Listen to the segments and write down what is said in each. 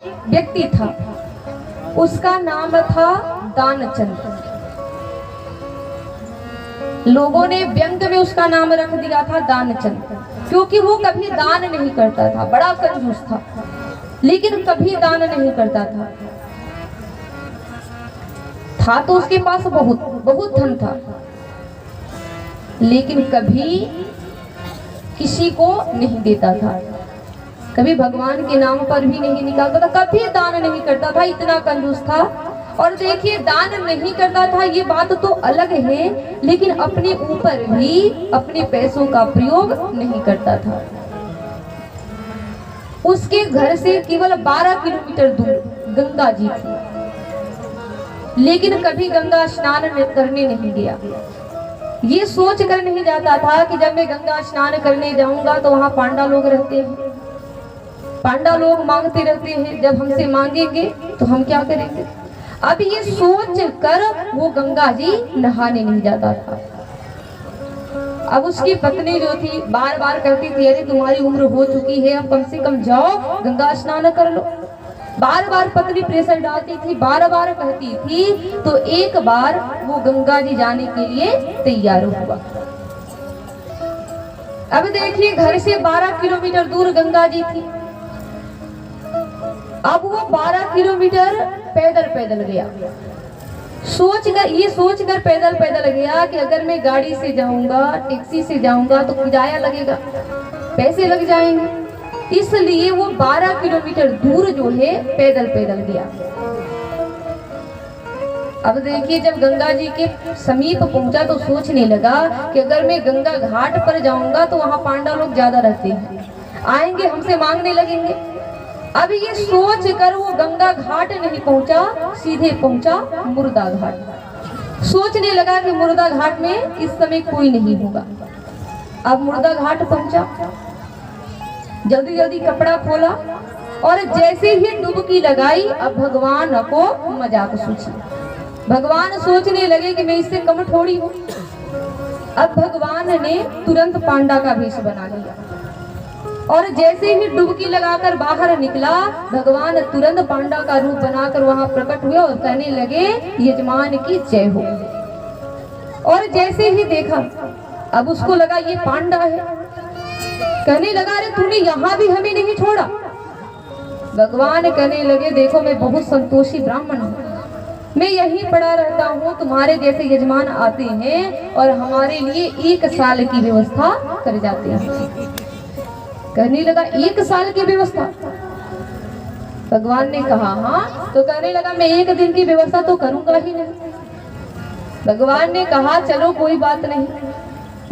व्यक्ति था, उसका नाम था दानचंद। लोगों ने व्यंग में उसका नाम रख दिया था दानचंद, क्योंकि वो कभी दान नहीं करता था, बड़ा कंजूस था, लेकिन कभी दान नहीं करता था तो उसके पास बहुत बहुत धन था, लेकिन कभी किसी को नहीं देता था, कभी भगवान के नाम पर भी नहीं निकालता था, कभी दान नहीं करता था, इतना कंजूस था। और देखिए, दान नहीं करता था ये बात तो अलग है, लेकिन अपने ऊपर भी अपने पैसों का प्रयोग नहीं करता था। उसके घर से केवल 12 किलोमीटर दूर गंगा जी थी, लेकिन कभी गंगा स्नान करने नहीं गया। ये सोच कर नहीं जाता था कि जब मैं गंगा स्नान करने जाऊंगा तो वहां पांडा लोग रहते हैं, पांडा लोग मांगते रहते हैं, जब हमसे मांगेंगे तो हम क्या करेंगे। अब ये सोच कर वो गंगा जी नहाने नहीं जाता था। अब उसकी पत्नी जो थी बार बार कहती थी, अरे तुम्हारी उम्र हो चुकी है, अब कम से कम जाओ गंगा स्नान कर लो। बार बार पत्नी प्रेशर डालती थी, बार बार कहती थी, तो एक बार वो गंगा जी जाने के लिए तैयार हुआ। अब देखिए, घर से 12 किलोमीटर दूर गंगा जी थी। अब वो 12 किलोमीटर पैदल पैदल गया, ये सोच कर पैदल पैदल गया कि अगर मैं गाड़ी से जाऊंगा, टैक्सी से जाऊंगा तो किराया लगेगा, पैसे लग जाएंगे, इसलिए वो 12 किलोमीटर दूर जो है पैदल पैदल गया। अब देखिए, जब गंगा जी के समीप पहुंचा तो सोचने लगा कि अगर मैं गंगा घाट पर जाऊंगा तो वहां पांडा लोग ज्यादा रहते हैं, आएंगे हमसे मांगने लगेंगे। अब ये सोच कर वो गंगा घाट नहीं पहुंचा, सीधे पहुंचा मुर्दा घाट। सोचने लगा कि मुर्दा घाट में इस समय कोई नहीं होगा। अब मुर्दा घाट पहुंचा, जल्दी जल्दी कपड़ा खोला और जैसे ही डुबकी लगाई, अब भगवान को मजाक सोची। भगवान सोचने लगे कि मैं इससे कम थोड़ी हूँ। अब भगवान ने तुरंत पांडा का वेश बना लिया और जैसे ही डुबकी लगाकर बाहर निकला, भगवान तुरंत पांडा का रूप बनाकर वहां प्रकट हुए और कहने लगे, यजमान की जय हो। और जैसे ही देखा, अब उसको लगा ये पांडा है, कहने लगा, अरे तूने यहाँ भी हमें नहीं छोड़ा। भगवान कहने लगे, देखो मैं बहुत संतोषी ब्राह्मण हूँ, मैं यहीं पड़ा रहता हूँ, तुम्हारे जैसे यजमान आते हैं और हमारे लिए 1 साल की व्यवस्था कर जाते हैं। कहने लगा, 1 साल की व्यवस्था? भगवान ने कहा हाँ। तो कहने लगा, मैं 1 दिन की व्यवस्था तो करूंगा ही नहीं। भगवान ने कहा, चलो कोई बात नहीं,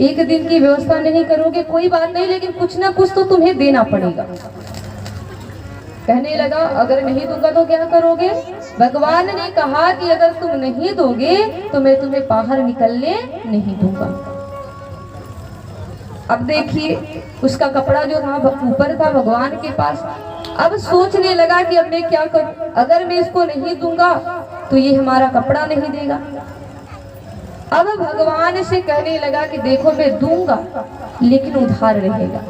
1 दिन की व्यवस्था नहीं करोगे कोई बात नहीं, लेकिन कुछ ना कुछ तो तुम्हें देना पड़ेगा। कहने लगा, अगर नहीं दूंगा तो क्या करोगे? भगवान ने कहा कि अगर तुम नहीं दोगे तो मैं तुम्हें बाहर निकलने नहीं दूंगा। अब देखिए, उसका कपड़ा जो था ऊपर था भगवान के पास। अब सोचने लगा कि अब मैं क्या करूं, अगर मैं इसको नहीं दूंगा तो ये हमारा कपड़ा नहीं देगा। अब भगवान से कहने लगा कि देखो मैं दूंगा लेकिन उधार रहेगा।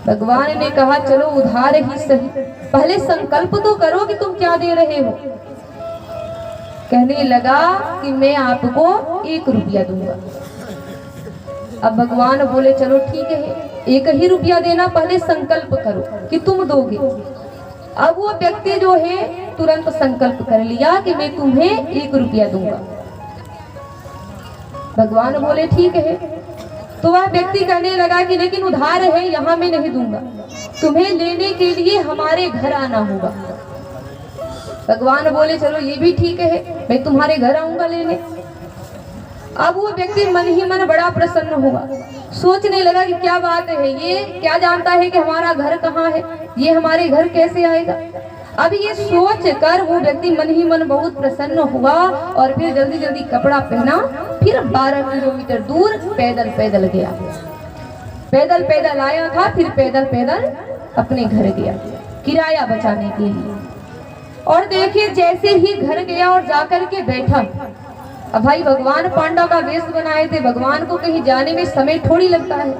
भगवान ने कहा, चलो उधार ही सही, पहले संकल्प तो करो कि तुम क्या दे रहे हो। कहने लगा कि मैं आपको 1 रुपया दूंगा। अब भगवान बोले, चलो ठीक है, 1 ही रुपया देना, पहले संकल्प करो कि तुम दोगे। अब वो व्यक्ति जो है तुरंत संकल्प कर लिया कि मैं तुम्हें 1 रुपया दूंगा। भगवान बोले ठीक है। तो वह व्यक्ति कहने लगा कि लेकिन उधार है, यहाँ मैं नहीं दूंगा, तुम्हें लेने के लिए हमारे घर आना होगा। भगवान बोले, चलो ये भी ठीक है, मैं तुम्हारे घर आऊंगा लेने। अब वो व्यक्ति मन ही मन बड़ा प्रसन्न हुआ, सोचने लगा कि क्या बात है, ये क्या जानता है कि हमारा घर कहाँ है, ये हमारे घर कैसे आएगा। अब ये सोच कर वो व्यक्ति मन ही मन बहुत प्रसन्न हुआ और फिर जल्दी जल्दी कपड़ा पहना, फिर 12 किलोमीटर दूर पैदल पैदल गया। पैदल पैदल आया था, फिर पैदल पैदल अपने घर गया किराया बचाने के लिए। और देखिए, जैसे ही घर गया और जाकर के बैठा, अब भाई भगवान पांडा का वेश बनाए थे, भगवान को कहीं जाने में समय थोड़ी लगता है।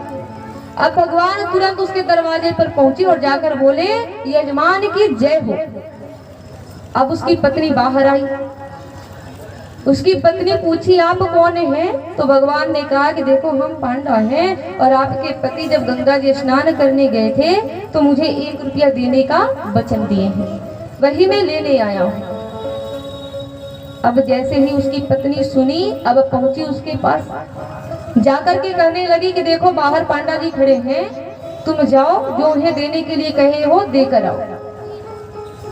अब भगवान तुरंत उसके दरवाजे पर पहुंचे और जाकर बोले, यजमान की जय हो। अब उसकी पत्नी बाहर आई। उसकी पत्नी पूछी, आप कौन हैं? तो भगवान ने कहा कि देखो हम पांडा हैं और आपके पति जब गंगा जी स्नान करने गए थे तो मुझे 1 रुपया देने का वचन दिए हैं, वही मैं लेने आया हूँ। अब जैसे ही उसकी पत्नी सुनी, अब पहुंची उसके पास, जाकर के कहने लगी कि देखो बाहर पांडा जी खड़े हैं, तुम जाओ जो उन्हें देने के लिए कहे हो देकर आओ।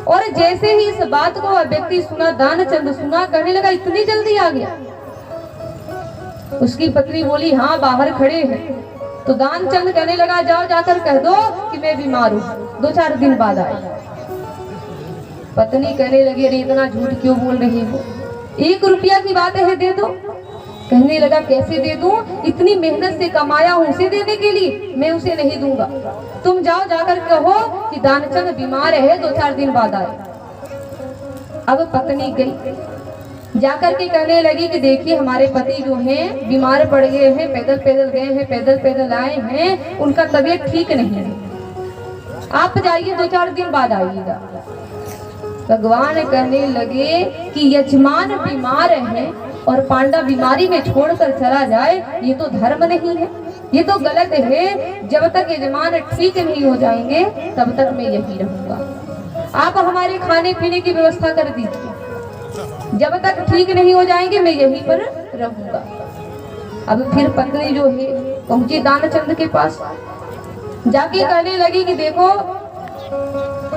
और जैसे ही इस बात को वह व्यक्ति सुना, दानचंद सुना, कहने लगा इतनी जल्दी आ गया? उसकी पत्नी बोली, हाँ बाहर खड़े हैं। तो दानचंद कहने लगा, जाओ जाकर कह दो कि मैं बीमार हूँ, 2-4 दिन बाद आए। पत्नी कहने लगी, अरे इतना झूठ क्यों बोल रही हो? 1 रुपया की बात है, दे दो। कहने लगा, कैसे दे दूं? इतनी मेहनत से कमाया हूं उसे देने के लिए, मैं उसे नहीं दूंगा। तुम जाओ जाकर कहो कि दानचंद बीमार है, 2-4 दिन बाद आए। अब पत्नी गई, जाकर के कहने लगी कि देखिए हमारे पति जो हैं बीमार पड़ गए हैं, पैदल पैदल गए हैं, पैदल पैदल आए हैं, उनका तबीयत ठीक नहीं है, आप जाइए 2-4 दिन बाद आइएगा। भगवान कहने लगे कि यजमान बीमार है और पांडा बीमारी में छोड़कर चला जाए, ये तो धर्म नहीं है, ये तो गलत है। जब तक यजमान ठीक नहीं हो जाएंगे तब तक मैं यही रहूंगा। आप हमारे खाने पीने की व्यवस्था कर दीजिए, जब तक ठीक नहीं हो जाएंगे मैं यहीं पर रहूंगा। अब फिर पत्नी जो है पहुंची दानचंद के पास, जाके कहने लगी कि देखो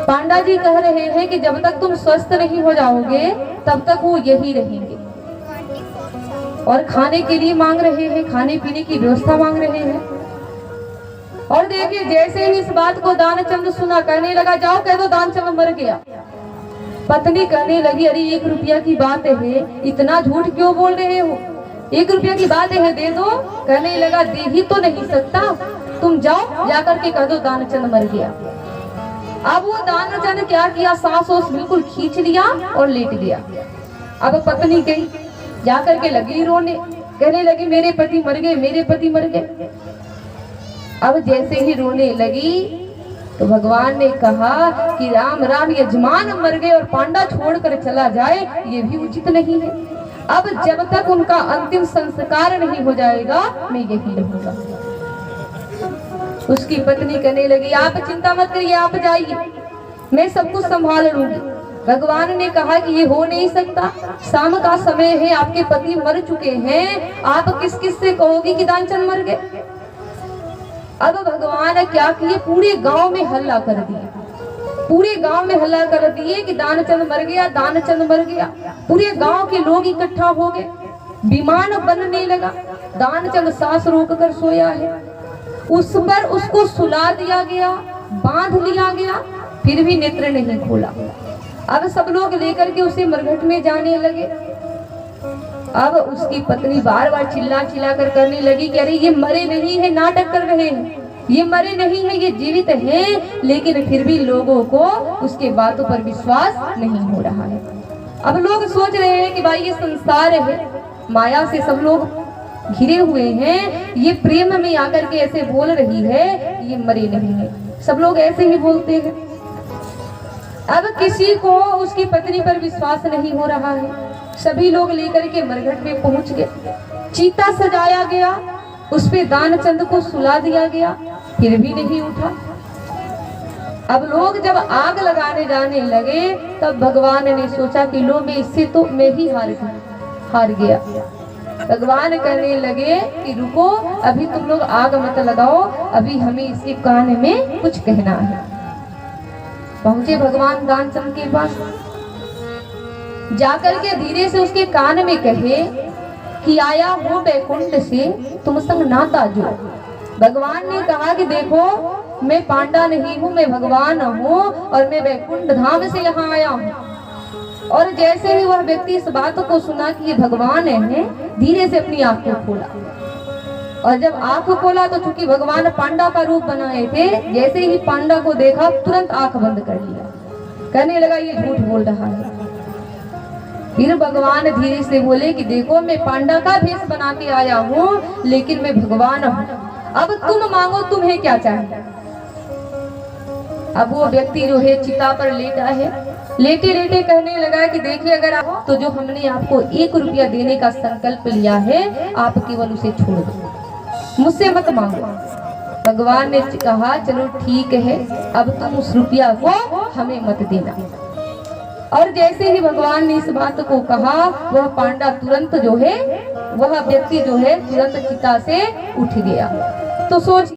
पांडा जी कह रहे हैं कि जब तक तुम स्वस्थ नहीं हो जाओगे तब तक वो यही रहेंगे और खाने के लिए मांग रहे हैं, खाने पीने की व्यवस्था मांग रहे हैं। और देखिए जैसे ही इस बात को दानचंद सुना, कहने लगा, जाओ कह दो दानचंद मर गया। पत्नी कहने लगी, अरे 1 रुपया की बात है, इतना झूठ क्यों बोल रहे हो? 1 रुपया की बात है, दे दो। कहने लगा, दे ही तो नहीं सकता, तुम जाओ जाकर के कह दो दानचंद मर गया। अब वो दानचंद क्या किया, सांस बिल्कुल खींच लिया और लेट गया। अब पत्नी गई, जाकर के लगी रोने, कहने लगी मेरे पति मर गए, मेरे पति मर गए। अब जैसे ही रोने लगी तो भगवान ने कहा कि राम राम, यजमान मर गए और पांडा छोड़कर चला जाए, ये भी उचित नहीं है। अब जब तक उनका अंतिम संस्कार नहीं हो जाएगा मैं यही रहूंगा। उसकी पत्नी कहने लगी, आप चिंता मत करिए, आप जाइए, मैं सब कुछ संभाल लूंगी। भगवान ने कहा कि ये हो नहीं सकता, शाम का समय है, आपके पति मर चुके हैं, आप किस किस से कहोगी कि दानचंद मर गए? अब भगवान ने क्या किए, पूरे गांव में हल्ला कर दिए, पूरे गांव में हल्ला कर दिए कि दानचंद मर गया, दानचंद मर गया। पूरे गांव के लोग इकट्ठा हो गए, विमान बनने लगा। दानचंद सांस रोक कर सोया है, उस पर उसको सुला दिया गया, बांध लिया गया, फिर भी नेत्र नहीं खोला। अब सब लोग लेकर के उसे मरघट में जाने लगे। अब उसकी पत्नी बार बार चिल्ला चिल्ला कर करने लगी कि अरे ये मरे नहीं है, नाटक कर रहे हैं, ये मरे नहीं है, ये जीवित हैं। लेकिन फिर भी लोगों को उसके बातों पर विश्वास नहीं हो रहा है। अब लोग सोच रहे हैं कि भाई ये संसार है, माया से सब लोग घिरे हुए हैं, ये प्रेम में आकर के ऐसे बोल रही है, ये मरे नहीं है, सब लोग ऐसे ही बोलते हैं। अब किसी को उसकी पत्नी पर विश्वास नहीं हो रहा है। सभी लोग लेकर के मरघट में पहुंच गए, चीता सजाया गया, उस पे दानचंद को सुला दिया गया, फिर भी नहीं उठा। अब लोग जब आग लगाने जाने लगे तब भगवान ने सोचा कि लो मैं इससे तो मैं ही हार गया। भगवान कहने लगे कि रुको, अभी तुम लोग आग मत लगाओ, अभी हमें इसके कान में कुछ कहना है। पहुंचे भगवान दानचंद के पास, जाकर के धीरे से उसके कान में कहे कि आया हूँ बैकुंठ से, तुम संग नाता जो। भगवान ने कहा कि देखो मैं पांडा नहीं हूँ, मैं भगवान हूँ और मैं बैकुंठ धाम से यहाँ आया हूँ। और जैसे ही वह व्यक्ति इस बात को सुना कि ये भगवान है, धीरे से अपनी आंख को खोला। और जब आंख खोला तो चूंकि भगवान पांडा का रूप बनाए थे, जैसे ही पांडा को देखा तुरंत आंख बंद कर लिया, कहने लगा ये झूठ बोल रहा है। फिर भगवान धीरे से बोले कि देखो मैं पांडा का भेष बना के आया हूँ, लेकिन मैं भगवान हूँ। अब तुम मांगो, तुम्हें क्या चाहिए। अब वो व्यक्ति जो है चिता पर लेटा है, लेटे लेटे कहने लगा कि देखिए अगर आप तो जो हमने आपको 1 रुपया देने का संकल्प लिया है, आप केवल उसे छोड़ दो, मुझसे मत मांगो। भगवान ने कहा चलो ठीक है, अब तुम उस रुपया को हमें मत देना। और जैसे ही भगवान ने इस बात को कहा, वह पांडा तुरंत जो है, वह व्यक्ति जो है तुरंत चिता से उठ गया। तो सोच